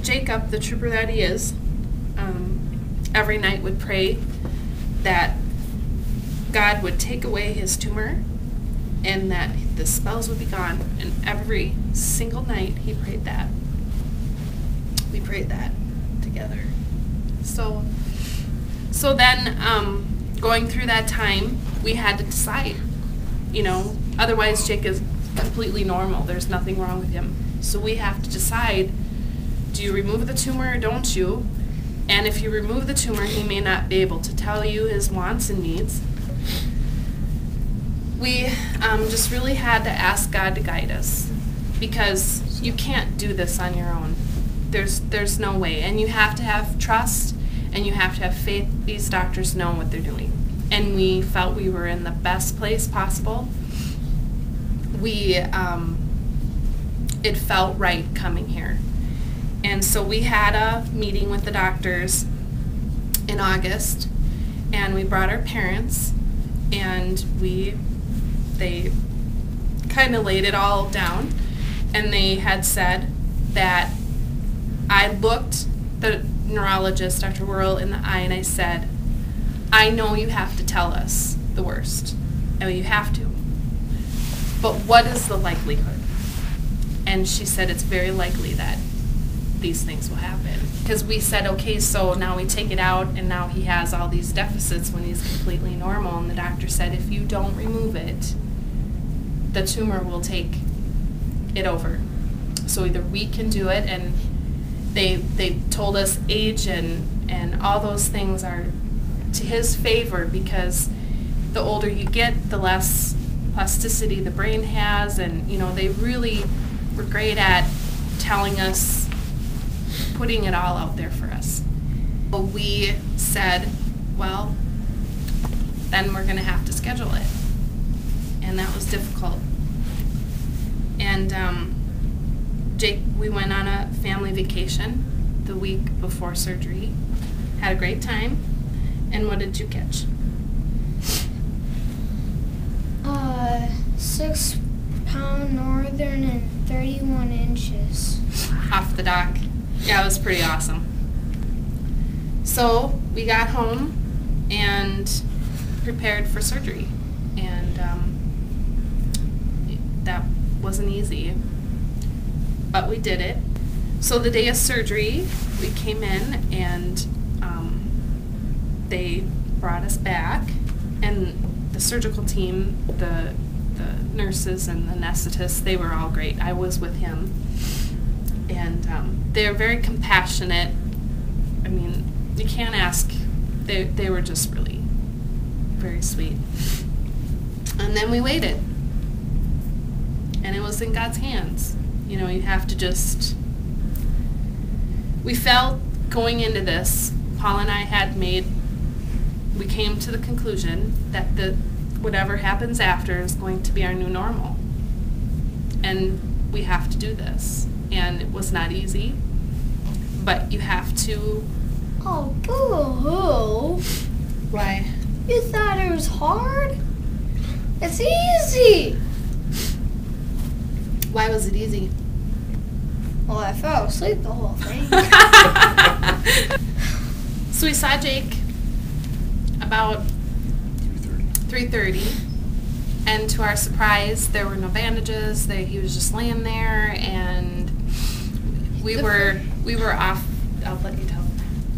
Jacob, the trooper that he is, every night would pray that God would take away his tumor and that the spells would be gone. And every single night he prayed that. We prayed that together. So then, going through that time, we had to decide, otherwise Jake is completely normal. There's nothing wrong with him. So we have to decide, do you remove the tumor or don't you? And if you remove the tumor, he may not be able to tell you his wants and needs. We just really had to ask God to guide us, because you can't do this on your own. There's no way. And you have to have trust, and you have to have faith. These doctors know what they're doing. And we felt we were in the best place possible. It felt right coming here. And so we had a meeting with the doctors in August, and we brought our parents, and they kind of laid it all down, and they had said that I looked the neurologist, Dr. Worrell, in the eye, and I said, I know you have to tell us the worst. I mean, you have to. But what is the likelihood? And she said it's very likely that these things will happen. Because we said, okay, so now we take it out, and now he has all these deficits when he's completely normal. And the doctor said, if you don't remove it, the tumor will take it over. So either we can do it, and they told us age and all those things are to his favor, because the older you get, the less plasticity the brain has, and they really were great at telling us, putting it all out there for us. But we said, well, then we're going to have to schedule it. And that was difficult. And Jake, we went on a family vacation the week before surgery. Had a great time. And what did you catch? 6-pound northern and 31 inches. Off the dock. Yeah, it was pretty awesome. So we got home and prepared for surgery. And that wasn't easy, but we did it. So the day of surgery, we came in, and they brought us back, and the surgical team, the nurses and the anesthetists, they were all great. I was with him, and they're very compassionate. I mean, you can't ask. They were just really very sweet. And then we waited, and it was in God's hands. You have to just. We felt going into this, Paul and I we came to the conclusion that whatever happens after is going to be our new normal. And we have to do this. And it was not easy, but you have to. Oh, boo-hoo. Why? You thought it was hard? It's easy. Why was it easy? Well, I fell asleep the whole thing. So we saw Jake about 3:30, and to our surprise, there were no bandages. He was just laying there, and we were off. I'll let you tell.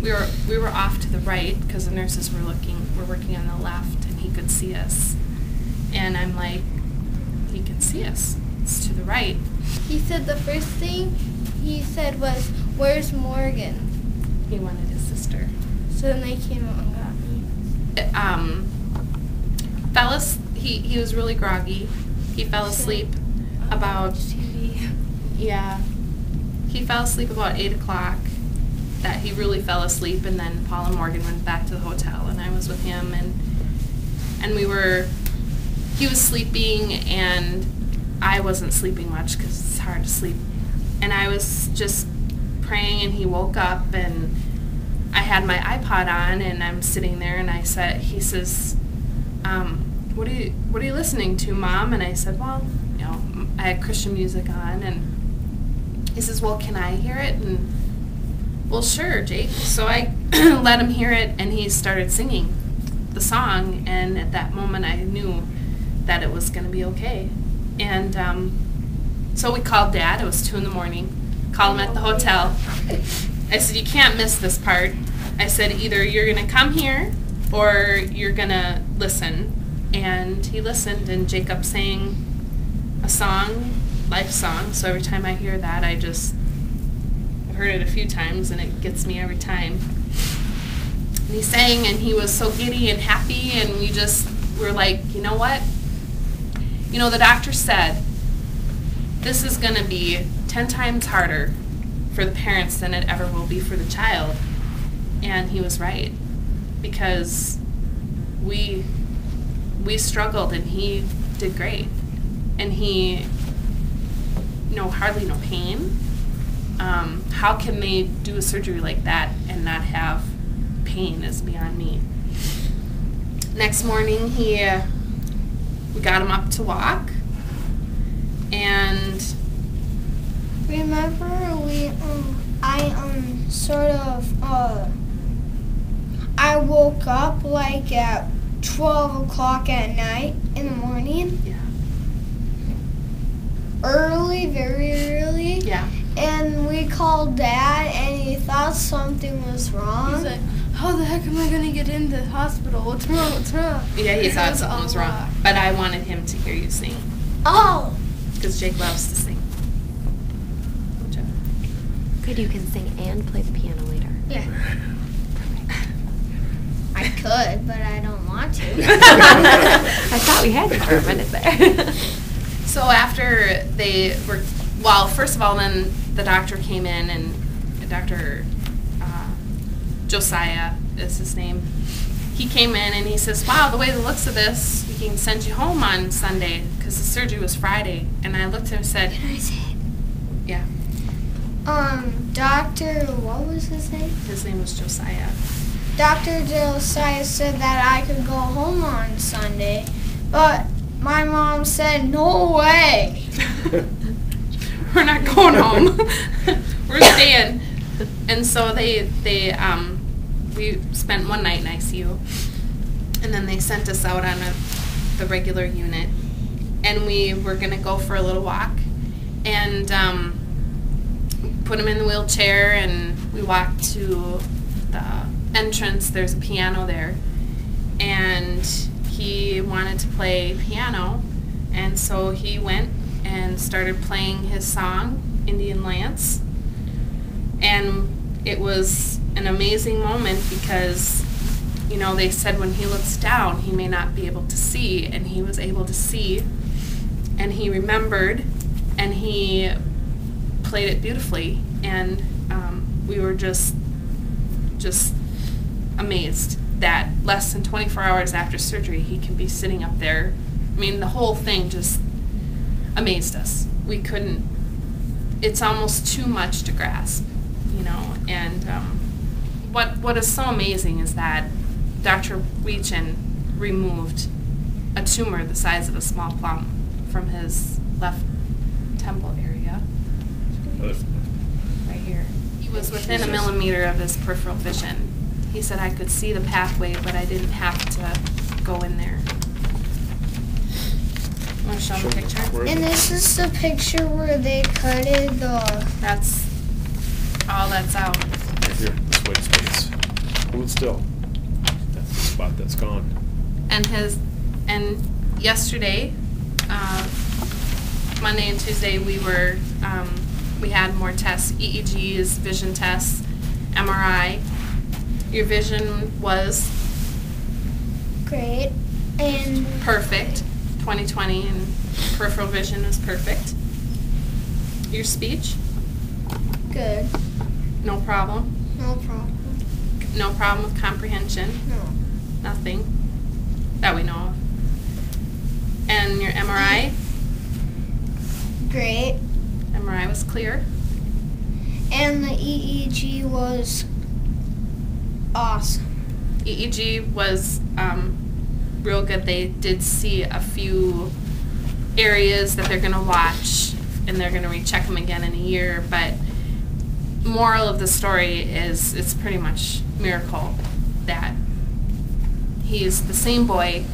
We were off to the right because the nurses were working on the left, and he could see us. And I'm like, he can see us. It's to the right. He said the first thing he said was, "Where's Morgan?" He wanted his sister. So then they came out and got me. He was really groggy. He fell asleep about TV. Yeah. He fell asleep about 8 o'clock. That he really fell asleep, and then Paul and Morgan went back to the hotel, and I was with him, and he was sleeping, and I wasn't sleeping much because it's hard to sleep. And I was just praying, and he woke up, and I had my iPod on, and I'm sitting there, and he says, what are you listening to, Mom? And I said, well, I had Christian music on, and he says, well, can I hear it? And well, sure, Jake. So I let him hear it, and he started singing the song, and at that moment I knew that it was going to be okay. And so we called Dad. It was 2 in the morning. Called him at the hotel. I said, you can't miss this part. I said, either you're going to come here or you're going to listen. And he listened, and Jacob sang a song, life song. So every time I hear that, I've heard it a few times, and it gets me every time. And he sang, and he was so giddy and happy, and we were like, you know what? You know, the doctor said, this is going to be 10 times harder for the parents than it ever will be for the child. And he was right, because we struggled, and he did great. And he, hardly no pain. How can they do a surgery like that and not have pain is beyond me. Next morning, we got him up to walk, and remember I woke up like at 12 o'clock at night in the morning. Yeah. Early, very early. Yeah. And we called Dad, and he thought something was wrong. He's like, how the heck am I going to get into the hospital? What's wrong? What's wrong? Yeah, he thought something was wrong. But I wanted him to hear you sing. Oh! Because Jake loves to sing. Good, you can sing and play the piano later. Yeah. I could, but I don't want to. I thought we had you for a minute there. So after they were, first of all, then the doctor came in, and Dr. Josiah is his name. He came in, and he says, wow, the way the looks of this, we can send you home on Sunday, because the surgery was Friday. And I looked at him and said, Can I say it? Yeah. Dr. what was his name? His name was Josiah. Dr. Josiah said that I could go home on Sunday, but my mom said, no way. We're not going home. We're staying. And so we spent one night in ICU, and then they sent us out on the regular unit, and we were going to go for a little walk, and put him in the wheelchair, and we walked to the entrance. There's a piano there, and he wanted to play piano, and so he went and started playing his song, Indian Lance. And it was an amazing moment, because they said when he looks down, he may not be able to see, and he was able to see, and he remembered, and he played it beautifully, and we were just amazed that less than 24 hours after surgery, he can be sitting up there. I mean, the whole thing just amazed us. We couldn't, it's almost too much to grasp, and what is so amazing is that Dr. Weechin removed a tumor the size of a small plum from his left temple area. Right here. He was within a millimeter of his peripheral vision. He said I could see the pathway, but I didn't have to go in there. Want to show him the picture? And this is the picture where they cutted the... That's all that's out. Right here, this white space. Hold it still. That's the spot that's gone. And yesterday, Monday and Tuesday, we had more tests, EEGs, vision tests, MRI. Your vision was great. And perfect. 20/20, and peripheral vision was perfect. Your speech? good. No problem. No problem. No problem with comprehension. No. Nothing that we know of. And your MRI? Great. MRI was clear. And the EEG was awesome. EEG was real good. They did see a few areas that they're going to watch, and they're going to recheck them again in a year, but moral of the story is it's pretty much miracle that he is the same boy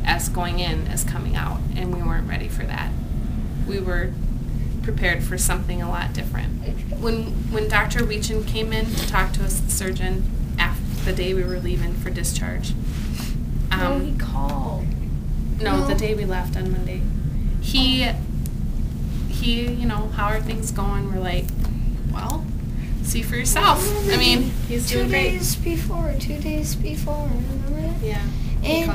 as going in as coming out, and we weren't ready for that. We were prepared for something a lot different. When Dr. Weechin came in to talk to us, the surgeon, after the day we were leaving for discharge. No, he called. No, the day we left on Monday. He, you know, how are things going? We're like, well, see for yourself. I mean, he's doing great. 2 days before, remember that? Yeah. And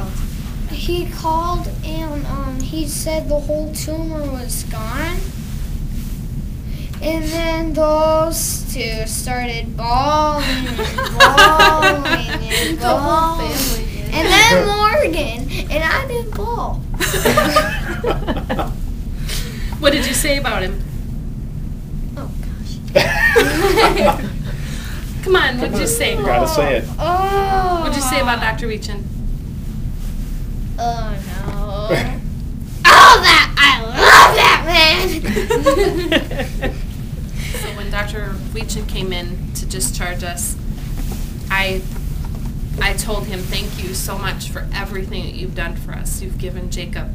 he called and he said the whole tumor was gone. And then those two started bawling and bawling and The whole bawling. family did. And then Morgan, and I didn't bawl. What did you say about him? Oh gosh. Come on, what did you say? Gotta say it. Oh. What did you say about Dr. Weechin? Oh no. Oh, that I love that man. So when Dr. Weechin came in to discharge us, I told him, thank you so much for everything that you've done for us. You've given Jacob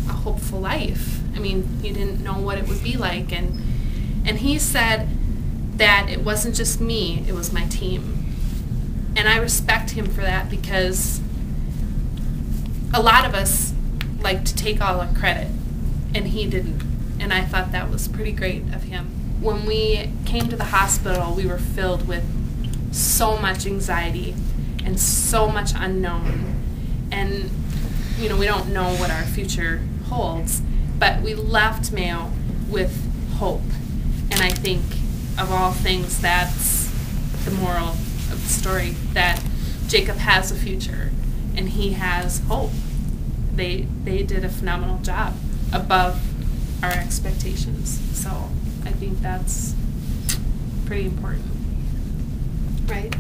a hopeful life. I mean, he didn't know what it would be like. And he said that it wasn't just me, it was my team. And I respect him for that, because a lot of us like to take all the credit, and he didn't. And I thought that was pretty great of him. When we came to the hospital, we were filled with so much anxiety and so much unknown. And, you know, we don't know what our future holds, but we left Mayo with hope. And I think of all things, that's the moral of the story, that Jacob has a future and he has hope. They did a phenomenal job, above our expectations. So I think that's pretty important, right?